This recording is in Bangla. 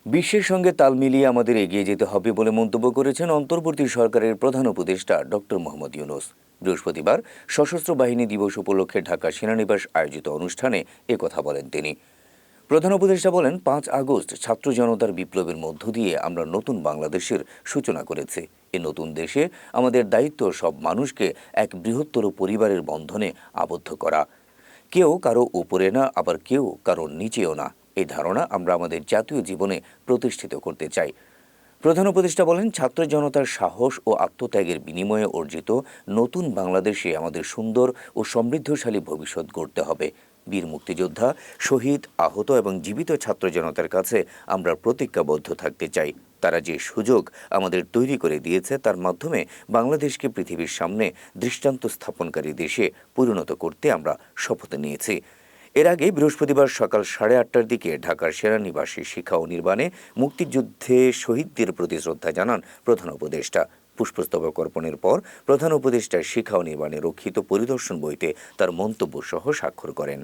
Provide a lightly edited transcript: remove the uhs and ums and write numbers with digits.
বিশ্বের সঙ্গে তাল মিলিয়ে আমাদের এগিয়ে যেতে হবে বলে মন্তব্য করেছেন অন্তর্বর্তী সরকারের প্রধান উপদেষ্টা ডক্টর মোহাম্মদ ইউনূস। বৃহস্পতিবার সশস্ত্র বাহিনী দিবস উপলক্ষে ঢাকা সেনানিবাস আয়োজিত অনুষ্ঠানে একথা বলেন তিনি। প্রধান উপদেষ্টা বলেন, ৫ আগস্ট ছাত্র জনতার বিপ্লবের মধ্য দিয়ে আমরা নতুন বাংলাদেশের সূচনা করেছি। এ নতুন দেশে আমাদের দায়িত্ব সব মানুষকে এক বৃহত্তর পরিবারের বন্ধনে আবদ্ধ করা। কেউ কারো উপরে না, আবার কেউ কারো নিচেও না, এই ধারণা আমরা আমাদের জাতীয় জীবনে প্রতিষ্ঠিত করতে চাই। প্রধান উপদেষ্টা বলেন, ছাত্র জনতার সাহস ও আত্মত্যাগের বিনিময়ে অর্জিত নতুন বাংলাদেশে আমাদের সুন্দর ও সমৃদ্ধশালী ভবিষ্যৎ গড়তে হবে। বীর মুক্তিযোদ্ধা, শহীদ, আহত এবং জীবিত ছাত্র জনতার কাছে আমরা প্রতিজ্ঞাবদ্ধ থাকতে চাই। তারা যে সুযোগ আমাদের তৈরি করে দিয়েছে, তার মাধ্যমে বাংলাদেশকে পৃথিবীর সামনে দৃষ্টান্ত স্থাপনকারী দেশে পরিণত করতে আমরা শপথ নিয়েছি। এর আগে বৃহস্পতিবার সকাল 8:30টার দিকে ঢাকার সেনানিবাসে শিক্ষা ও নির্বাণে মুক্তিযুদ্ধে শহীদদের প্রতি শ্রদ্ধা জানান প্রধান উপদেষ্টা। পুষ্পস্তবক অর্পণের পর প্রধান উপদেষ্টা শিক্ষা ও নির্বাণে রক্ষিত পরিদর্শন বইতে তার মন্তব্য সহ স্বাক্ষর করেন।